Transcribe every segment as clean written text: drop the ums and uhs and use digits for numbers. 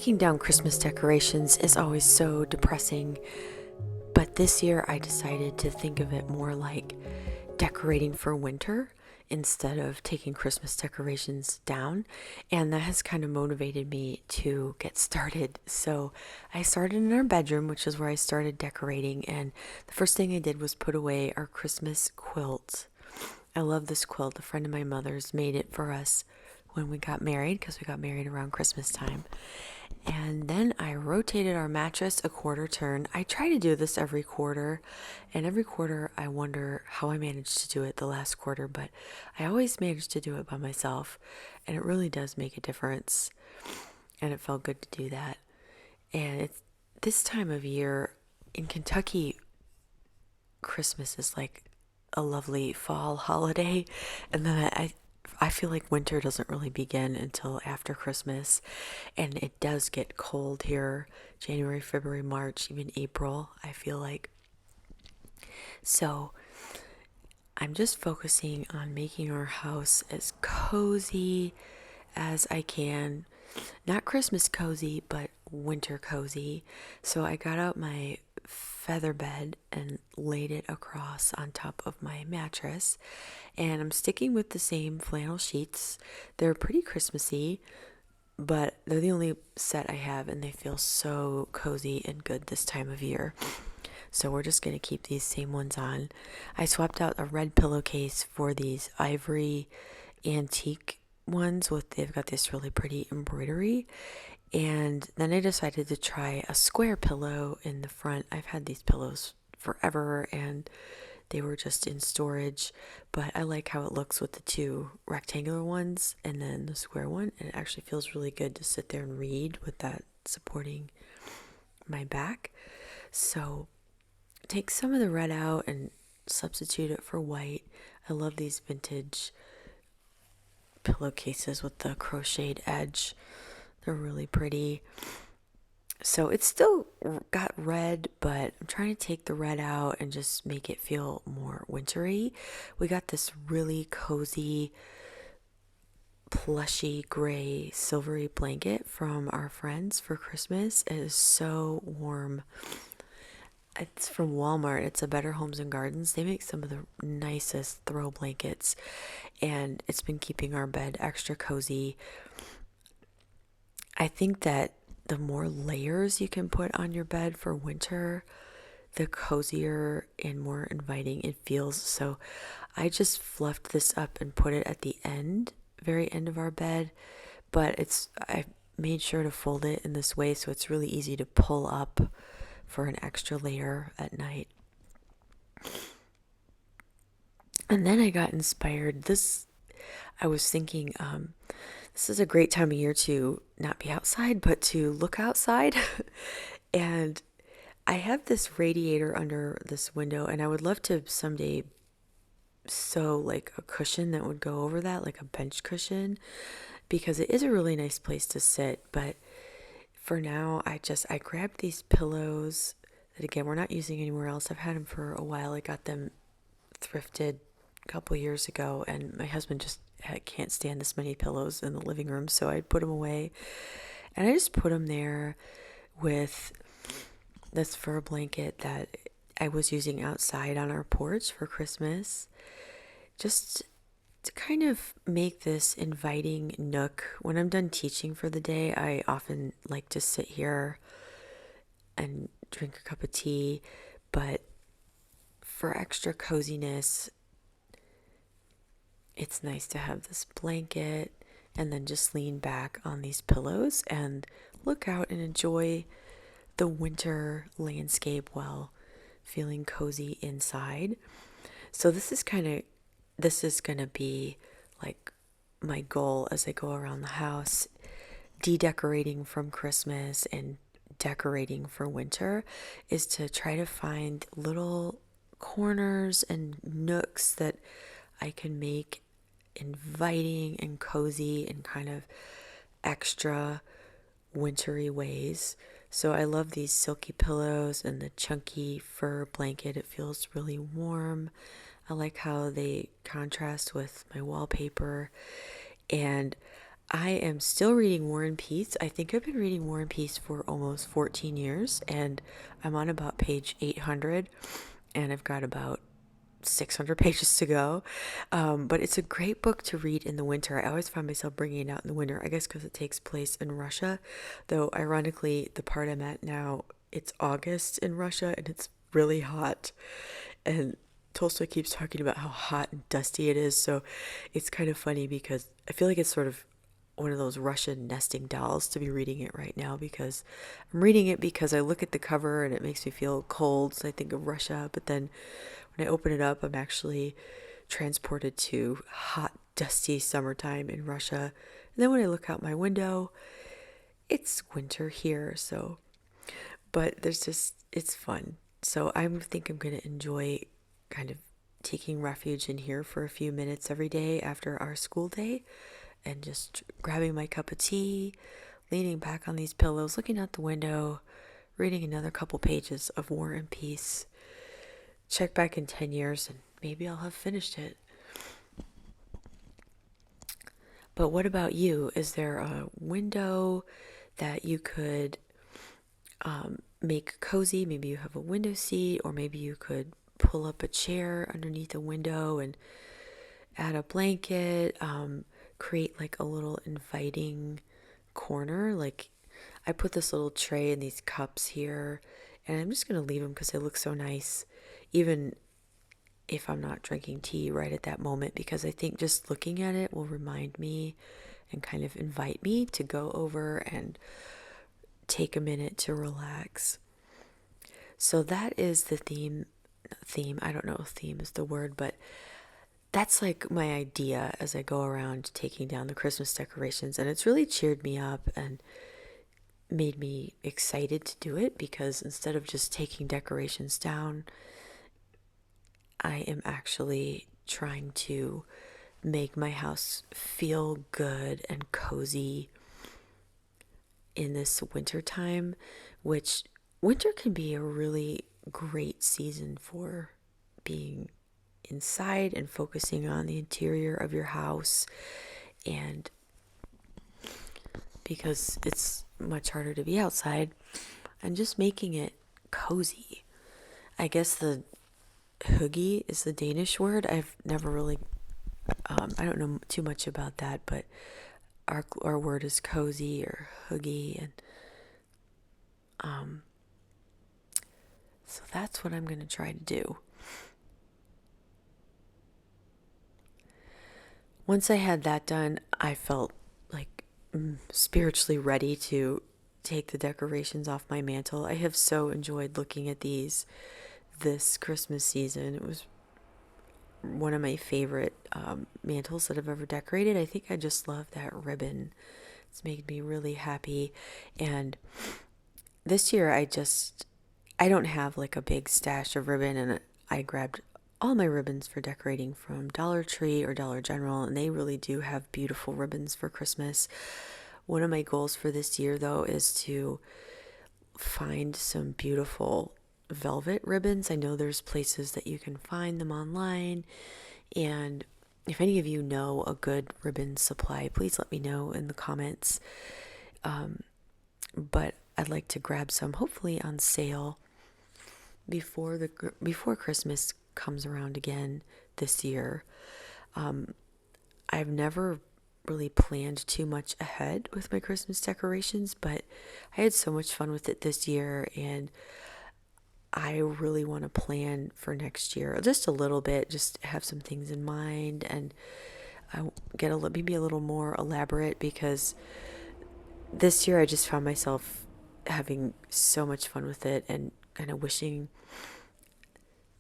Taking down Christmas decorations is always so depressing, but this year I decided to think of it more like decorating for winter instead of taking Christmas decorations down, and that has kind of motivated me to get started. So I started in our bedroom, which is where I started decorating, and the first thing I did was put away our Christmas quilt. I love this quilt. A friend of my mother's made it for us when we got married, because we got married around Christmas time. And then I rotated our mattress a quarter turn. I try to do this every quarter, and every quarter I wonder how I managed to do it the last quarter, but I always manage to do it by myself, and it really does make a difference. And it felt good to do that. And it's this time of year in Kentucky, Christmas is like a lovely fall holiday, and then I feel like winter doesn't really begin until after Christmas, and it does get cold here January, February, March, even April, I feel like. So I'm just focusing on making our house as cozy as I can. Not Christmas cozy, but winter cozy. So I got out my feather bed and laid it across on top of my mattress. And I'm sticking with the same flannel sheets. They're pretty Christmassy, but they're the only set I have, and they feel so cozy and good this time of year. So we're just going to keep these same ones on. I swapped out a red pillowcase for these ivory antique ones they've got this really pretty embroidery. And then I decided to try a square pillow in the front. I've had these pillows forever, and they were just in storage, but I like how it looks with the two rectangular ones and then the square one, and it actually feels really good to sit there and read with that supporting my back. So take some of the red out and substitute it for white. I love these vintage pillowcases with the crocheted edge. They're really pretty. So it's still got red, but I'm trying to take the red out and just make it feel more wintry. We got this really cozy, plushy, gray, silvery blanket from our friends for Christmas. It is so warm. It's from Walmart. It's a Better Homes and Gardens. They make some of the nicest throw blankets, and it's been keeping our bed extra cozy. I think that the more layers you can put on your bed for winter, the cozier and more inviting it feels. So I just fluffed this up and put it at the very end of our bed, but I made sure to fold it in this way so it's really easy to pull up for an extra layer at night. And then I got inspired. I was thinking, this is a great time of year to not be outside, but to look outside. And I have this radiator under this window, and I would love to someday sew like a cushion that would go over that, like a bench cushion, because it is a really nice place to sit. But for now, I grabbed these pillows that, again, we're not using anywhere else. I've had them for a while. I got them thrifted a couple years ago, and my husband just can't stand this many pillows in the living room, so I put them away, and I just put them there with this fur blanket that I was using outside on our porch for Christmas, just to kind of make this inviting nook. When I'm done teaching for the day, I often like to sit here and drink a cup of tea, but for extra coziness, it's nice to have this blanket and then just lean back on these pillows and look out and enjoy the winter landscape while feeling cozy inside. So this is going to be like my goal as I go around the house, de-decorating from Christmas and decorating for winter, is to try to find little corners and nooks that I can make inviting and cozy and kind of extra wintry ways. So I love these silky pillows and the chunky fur blanket. It feels really warm. I like how they contrast with my wallpaper. And I am still reading War and Peace. I think I've been reading War and Peace for almost 14 years, and I'm on about page 800, and I've got about 600 pages to go. But it's a great book to read in the winter. I always find myself bringing it out in the winter, I guess because it takes place in Russia. Though, ironically, the part I'm at now, it's August in Russia, and it's really hot. And Tolstoy keeps talking about how hot and dusty it is. So it's kind of funny because I feel like it's sort of one of those Russian nesting dolls to be reading it right now, because I'm reading it because I look at the cover and it makes me feel cold. So I think of Russia. But then when I open it up, I'm actually transported to hot, dusty summertime in Russia. And then when I look out my window, it's winter here. So, but it's fun. So I think I'm going to enjoy kind of taking refuge in here for a few minutes every day after our school day and just grabbing my cup of tea, leaning back on these pillows, looking out the window, reading another couple pages of War and Peace. Check back in 10 years and maybe I'll have finished it. But what about you? Is there a window that you could make cozy? Maybe you have a window seat, or maybe you could pull up a chair underneath a window and add a blanket, create like a little inviting corner. Like I put this little tray and these cups here, and I'm just going to leave them because they look so nice, even if I'm not drinking tea right at that moment, because I think just looking at it will remind me and kind of invite me to go over and take a minute to relax. So that is the theme. I don't know if theme is the word, but that's like my idea as I go around taking down the Christmas decorations. And it's really cheered me up and made me excited to do it, because instead of just taking decorations down, I am actually trying to make my house feel good and cozy in this winter time, which winter can be a really great season for being inside and focusing on the interior of your house, and because it's much harder to be outside, and just making it cozy. I guess the hygge is the Danish word. I've never really I don't know too much about that, but our word is cozy or hygge, and so that's what I'm going to try to do. Once I had that done, I felt like spiritually ready to take the decorations off my mantle. I have so enjoyed looking at these this Christmas season. It was one of my favorite mantles that I've ever decorated. I think I just love that ribbon. It's made me really happy. And this year I don't have like a big stash of ribbon, and I grabbed all my ribbons for decorating from Dollar Tree or Dollar General, and they really do have beautiful ribbons for Christmas. One of my goals for this year, though, is to find some beautiful velvet ribbons. I know there's places that you can find them online, and if any of you know a good ribbon supply, please let me know in the comments. But I'd like to grab some, hopefully on sale, before Christmas comes around again this year. I've never really planned too much ahead with my Christmas decorations, but I had so much fun with it this year, and I really want to plan for next year just a little bit, just have some things in mind, and I get maybe a little more elaborate, because this year I just found myself having so much fun with it and kind of wishing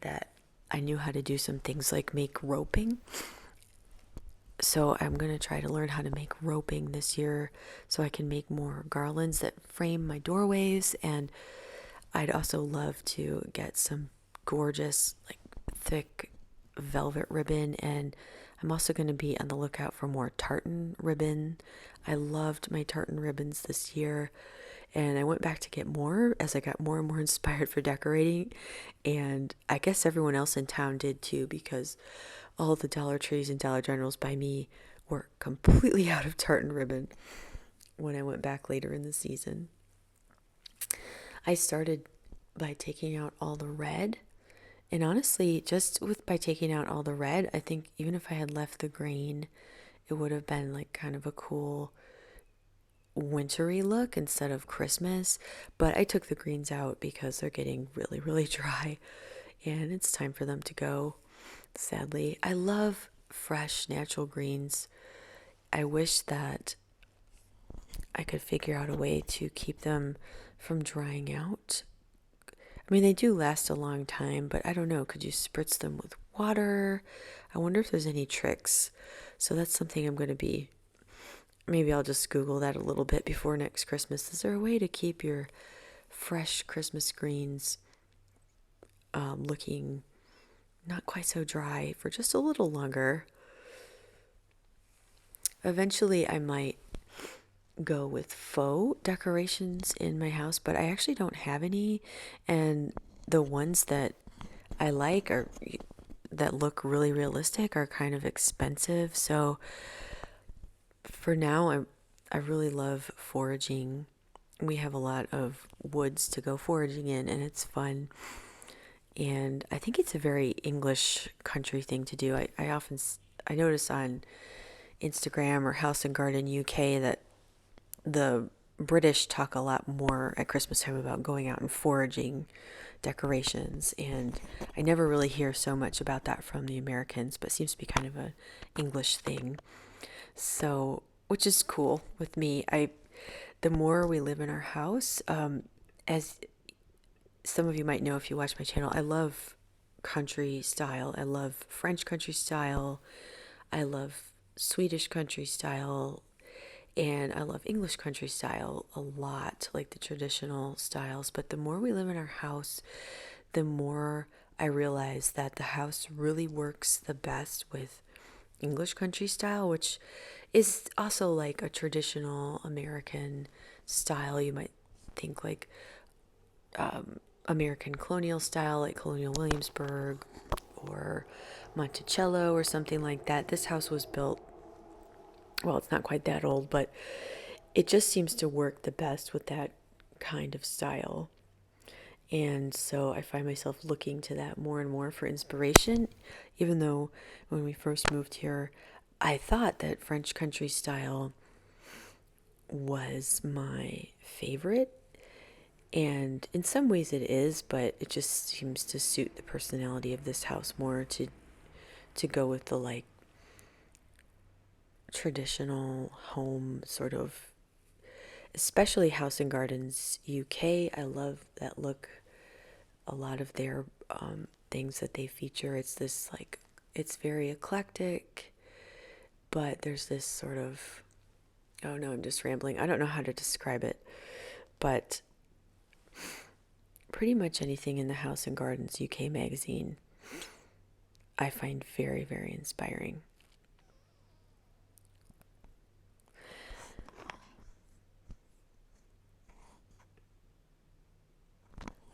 that I knew how to do some things like make roping. So I'm going to try to learn how to make roping this year so I can make more garlands that frame my doorways. And I'd also love to get some gorgeous, like thick velvet ribbon. And I'm also going to be on the lookout for more tartan ribbon. I loved my tartan ribbons this year, and I went back to get more as I got more and more inspired for decorating. And I guess everyone else in town did too, because all the Dollar Trees and Dollar Generals by me were completely out of tartan ribbon when I went back later in the season. I started by taking out all the red. And honestly, just by taking out all the red, I think even if I had left the green, it would have been like kind of a cool wintry look instead of Christmas. But I took the greens out because they're getting really, really dry and it's time for them to go, sadly. I love fresh natural greens. I wish that I could figure out a way to keep them from drying out. I mean, they do last a long time, but I don't know. Could you spritz them with water? I wonder if there's any tricks. So that's something I'm going to be. Maybe I'll just Google that a little bit before next Christmas. Is there a way to keep your fresh Christmas greens looking not quite so dry for just a little longer? Eventually, I might go with faux decorations in my house, but I actually don't have any. And the ones that I like are that look really realistic are kind of expensive. So for now, I really love foraging. We have a lot of woods to go foraging in, and it's fun. And I think it's a very English country thing to do. I notice on Instagram or House and Garden UK that the British talk a lot more at Christmas time about going out and foraging decorations, and I never really hear so much about that from the Americans, but it seems to be kind of an English thing. So, which is cool with me. The more we live in our house, as some of you might know if you watch my channel, I love country style. I love French country style. I love Swedish country style. And I love English country style a lot, like the traditional styles. But the more we live in our house, the more I realize that the house really works the best with English country style, which is also like a traditional American style. You might think like American colonial style, like Colonial Williamsburg or Monticello or something like that. This house was built, well, it's not quite that old, but it just seems to work the best with that kind of style. And so I find myself looking to that more and more for inspiration, even though when we first moved here, I thought that French country style was my favorite. And in some ways it is, but it just seems to suit the personality of this house more to go with the like traditional home sort of, especially House and Gardens UK. I love that look. A lot of their things that they feature, it's this like, it's very eclectic, but there's this sort of, oh no, I'm just rambling. I don't know how to describe it, but pretty much anything in the House and Gardens UK magazine I find very, very inspiring.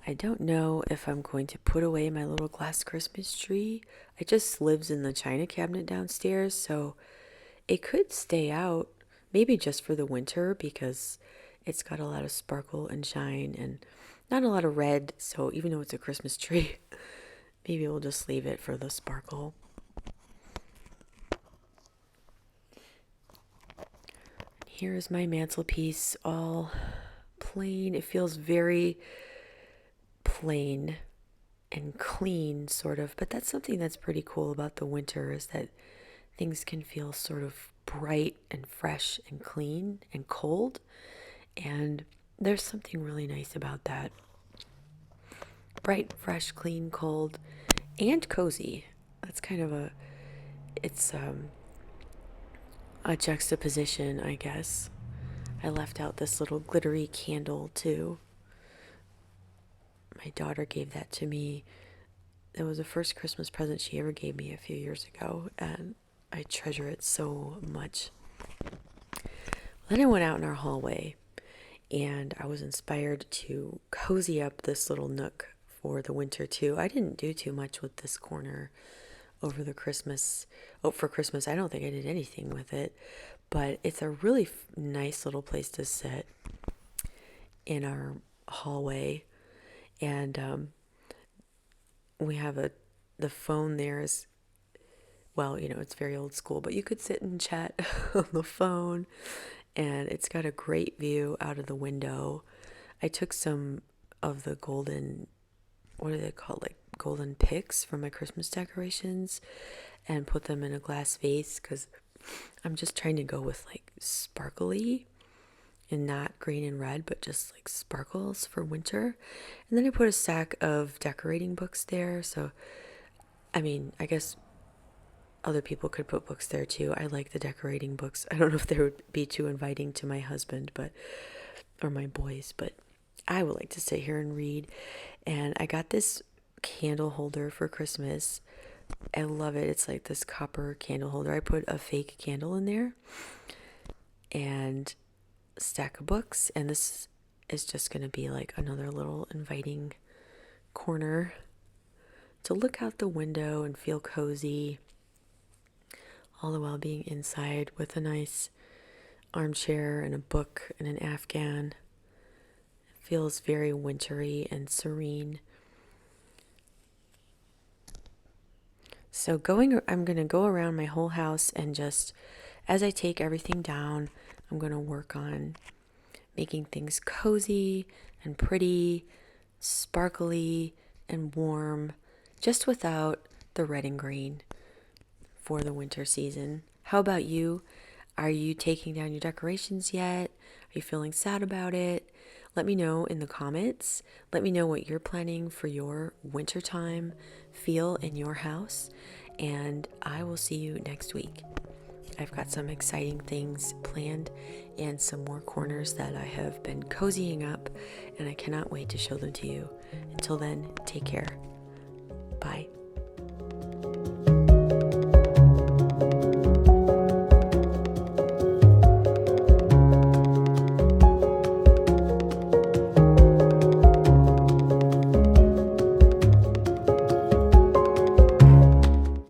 I don't know if I'm going to put away my little glass Christmas tree. It just lives in the china cabinet downstairs, so it could stay out, maybe just for the winter because it's got a lot of sparkle and shine and not a lot of red. So even though it's a Christmas tree, maybe we'll just leave it for the sparkle. Here is my mantelpiece, all plain. It feels very plain and clean, sort of, but that's something that's pretty cool about the winter, is that things can feel sort of bright and fresh and clean and cold, and there's something really nice about that. Bright, fresh, clean, cold, and cozy. That's kind of it's a juxtaposition, I guess. I left out this little glittery candle too. My daughter gave that to me. It was the first Christmas present she ever gave me a few years ago, and I treasure it so much. Then I went out in our hallway, and I was inspired to cozy up this little nook for the winter too. I didn't do too much with this corner over the Christmas. Oh, for Christmas, I don't think I did anything with it, but it's a really nice little place to sit in our hallway. And we have the phone there is, well, it's very old school, but you could sit and chat on the phone, and it's got a great view out of the window. I took some of the golden, what are they called, like golden picks from my Christmas decorations, and put them in a glass vase because I'm just trying to go with like sparkly and not green and red, but just like sparkles for winter. And then I put a stack of decorating books there. So, I mean, I guess other people could put books there too. I like the decorating books. I don't know if they would be too inviting to my husband, or my boys, but I would like to sit here and read. And I got this candle holder for Christmas. I love it. It's like this copper candle holder. I put a fake candle in there and a stack of books, and this is just going to be like another little inviting corner to look out the window and feel cozy, all the while being inside with a nice armchair and a book and an Afghan. It feels very wintry and serene. So I'm going to go around my whole house, and just as I take everything down, I'm going to work on making things cozy and pretty, sparkly and warm, just without the red and green for the winter season. How about you? Are you taking down your decorations yet? Are you feeling sad about it? Let me know in the comments. Let me know what you're planning for your wintertime feel in your house, and I will see you next week. I've got some exciting things planned and some more corners that I have been cozying up, and I cannot wait to show them to you. Until then, take care. Bye.